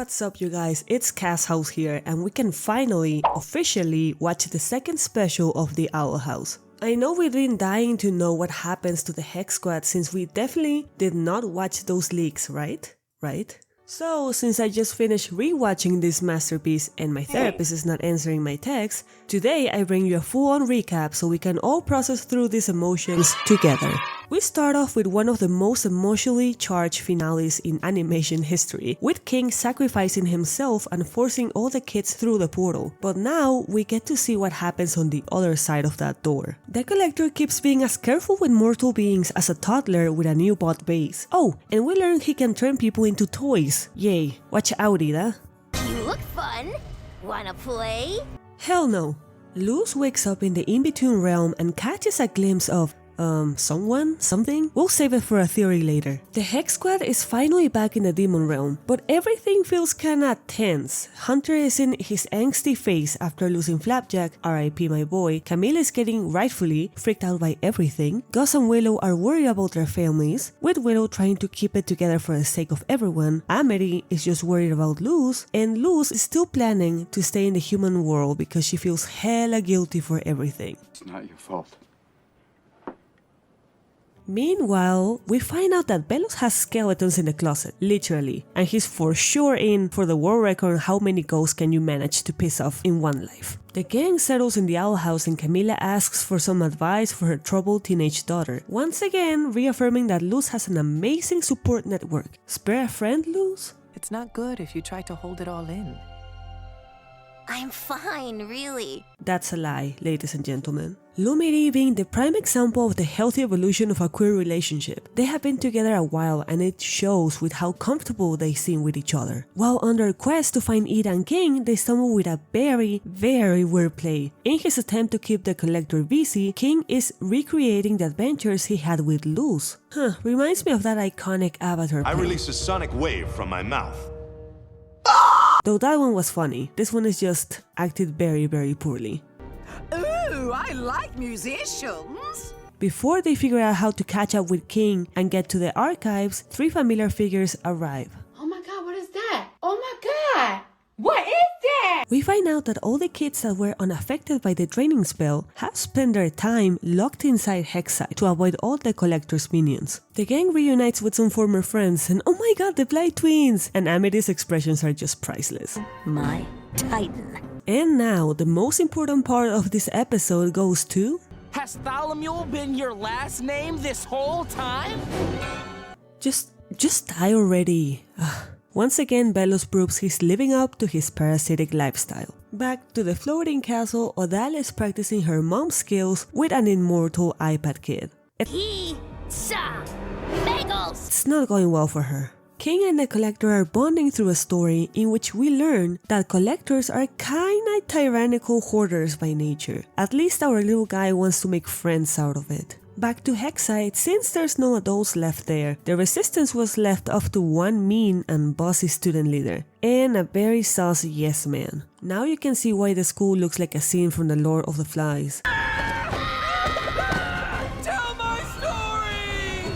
What's up, you guys? It's Cass House here, and we can finally, officially, watch the second special of The Owl House. I know we've been dying to know what happens to the Hex Squad since we definitely did not watch those leaks, right? So, since I just finished rewatching this masterpiece and my therapist is not answering my texts, today I bring you a full-on recap so we can all process through these emotions together. We start off with one of the most emotionally charged finales in animation history, with King sacrificing himself and forcing all the kids through the portal. But now we get to see what happens on the other side of that door. The Collector keeps being as careful with mortal beings as a toddler with a new bot base. Oh, and we learn he can turn people into toys. Yay, watch out, Ida. You look fun. Wanna play? Hell no. Luz wakes up in the in-between realm and catches a glimpse of something? We'll save it for a theory later. The Hex Squad is finally back in the demon realm, but everything feels kinda tense. Hunter is in his angsty phase after losing Flapjack, RIP my boy. Camille is getting rightfully freaked out by everything. Gus and Willow are worried about their families, with Willow trying to keep it together for the sake of everyone. Amity is just worried about Luz, and Luz is still planning to stay in the human world because she feels hella guilty for everything. It's not your fault. Meanwhile, we find out that Belos has skeletons in the closet, literally, and he's for sure in for the world record on how many ghosts can you manage to piss off in one life. The gang settles in the Owl House and Camila asks for some advice for her troubled teenage daughter, once again reaffirming that Luz has an amazing support network. Spare a friend, Luz? It's not good if you try to hold it all in. I'm fine, really. That's a lie, ladies and gentlemen. Lumiri being the prime example of the healthy evolution of a queer relationship. They have been together a while and it shows with how comfortable they seem with each other. While on their quest to find Ida and King, they stumble with a very weird play. In his attempt to keep the Collector busy, King is recreating the adventures he had with Luz. Reminds me of that iconic Avatar play. I release a sonic wave from my mouth. Though that one was funny, this one is just acted very poorly. Ooh, I like musicians. Before they figure out how to catch up with King and get to the archives, three familiar figures arrive. Oh my god, what is that? Oh my god! What is that? We find out that all the kids that were unaffected by the draining spell have spent their time locked inside Hexside to avoid all the Collector's minions. The gang reunites with some former friends and oh my god, the Blight Twins! And Amity's expressions are just priceless. My Titan. And now, the most important part of this episode goes to... Has Thalamiel been your last name this whole time? Just die already. Once again, Belos proves he's living up to his parasitic lifestyle. Back to the floating castle, Odalia is practicing her mom's skills with an immortal iPad kid. Pizza! Bagels! It's not going well for her. King and the Collector are bonding through a story in which we learn that Collectors are kinda tyrannical hoarders by nature. At least our little guy wants to make friends out of it. Back to Hexside, since there's no adults left there, the resistance was left up to one mean and bossy student leader, and a very saucy yes man. Now you can see why the school looks like a scene from the Lord of the Flies. Tell my story!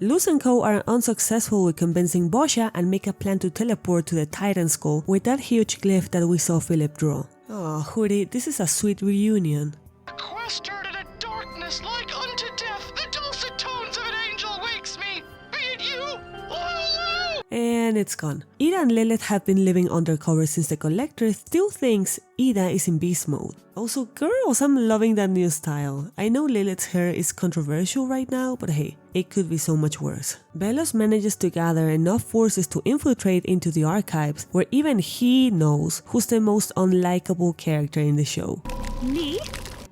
Luz and Co are unsuccessful with convincing Boscha and make a plan to teleport to the Titan Skull with that huge glyph that we saw Philip draw. Oh, Hoodie, this is a sweet reunion. A quest started a darkness like unto death. The dulcet tones of an angel wakes me. Be it you? Oh, And it's gone. Ida and Lilith have been living undercover since the Collector still thinks Ida is in beast mode. Also, girls, I'm loving that new style. I know Lilith's hair is controversial right now, but hey, it could be so much worse. Belos manages to gather enough forces to infiltrate into the archives, where even he knows who's the most unlikable character in the show. Me?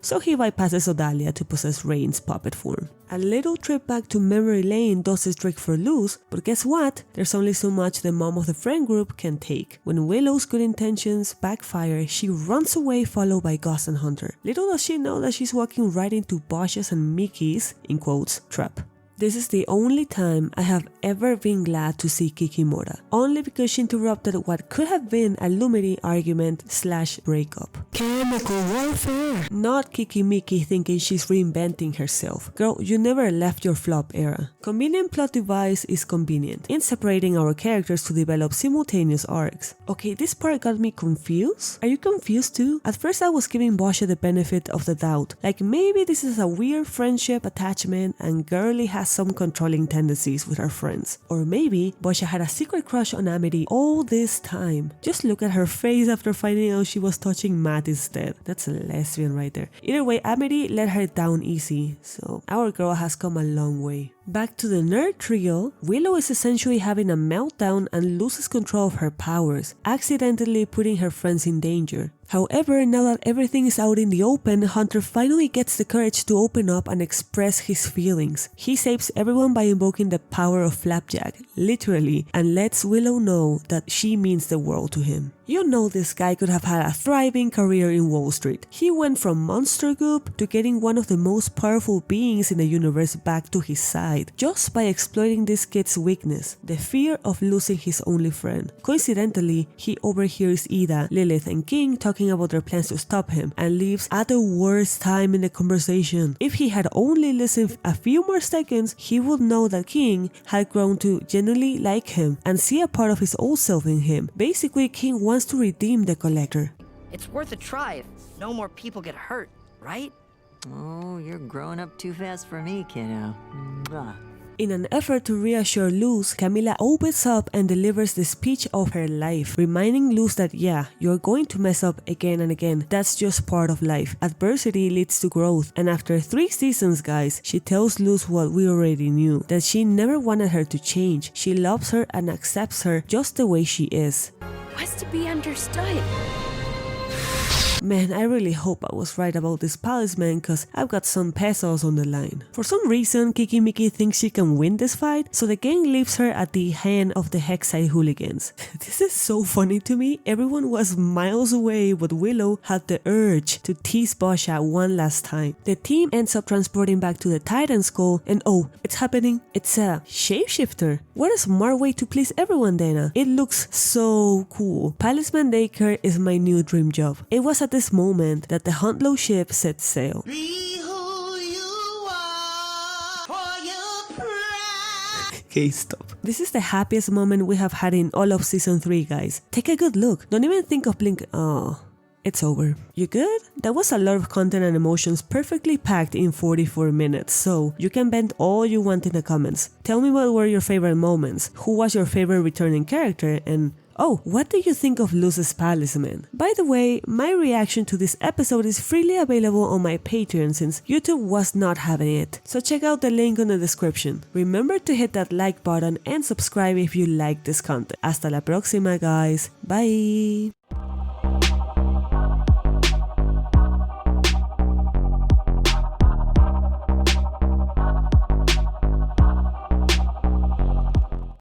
So he bypasses Odalia to possess Rain's puppet form. A little trip back to memory lane does its trick for Luz, but guess what? There's only so much the mom of the friend group can take. When Willow's good intentions backfire, she runs away followed by Gus and Hunter. Little does she know that she's walking right into Boscha's and Mickey's, in quotes, trap. This is the only time I have ever been glad to see Kikimora, only because she interrupted what could have been a Lumity argument / breakup. Chemical warfare! Not Kikimiki thinking she's reinventing herself. Girl, you never left your flop era. Convenient plot device is convenient in separating our characters to develop simultaneous arcs. Okay, this part got me confused. Are you confused too? At first I was giving Boscha the benefit of the doubt, like maybe this is a weird friendship attachment and Girly has some controlling tendencies with her friends. Or maybe Boscha had a secret crush on Amity all this time. Just look at her face after finding out she was touching Matt instead. That's a lesbian right there. Either way, Amity let her down easy, so our girl has come a long way. Back to the nerd trio, Willow is essentially having a meltdown and loses control of her powers, accidentally putting her friends in danger. However, now that everything is out in the open, Hunter finally gets the courage to open up and express his feelings. He saves everyone by invoking the power of Flapjack, literally, and lets Willow know that she means the world to him. You know this guy could have had a thriving career in Wall Street. He went from monster goop to getting one of the most powerful beings in the universe back to his side, just by exploiting this kid's weakness, the fear of losing his only friend. Coincidentally, he overhears Ida, Lilith, and King talking about their plans to stop him, and leaves at the worst time in the conversation. If he had only listened a few more seconds, he would know that King had grown to genuinely like him and see a part of his old self in him. Basically, King wants to redeem the Collector. It's worth a try if no more people get hurt, right? Oh, you're growing up too fast for me, kiddo. Mwah. In an effort to reassure Luz, Camila opens up and delivers the speech of her life, reminding Luz that yeah, you're going to mess up again and again. That's just part of life. Adversity leads to growth. And after 3 seasons, guys, she tells Luz what we already knew, that she never wanted her to change. She loves her and accepts her just the way she is. What's to be understood? Man, I really hope I was right about this palisman, cause I've got some pesos on the line. For some reason, Kikimiki thinks she can win this fight, so the gang leaves her at the hand of the Hexside hooligans. This is so funny to me. Everyone was miles away, but Willow had the urge to tease Boscha one last time. The team ends up transporting back to the Titan Skull, and oh, it's happening. It's a shapeshifter. What a smart way to please everyone, Dana. It looks so cool. Palisman daycare is my new dream job. It was at this moment that the Huntlow ship set sail. Be who you are for your pride. Okay, stop. This is the happiest moment we have had in all of season 3, guys. Take a good look. Don't even think of blink. Oh, it's over. You good? That was a lot of content and emotions perfectly packed in 44 minutes, so you can vent all you want in the comments. Tell me what were your favorite moments, who was your favorite returning character, and oh, what do you think of Luz's Palisman? By the way, my reaction to this episode is freely available on my Patreon since YouTube was not having it, so check out the link in the description. Remember to hit that like button and subscribe if you like this content. Hasta la próxima, guys. Bye!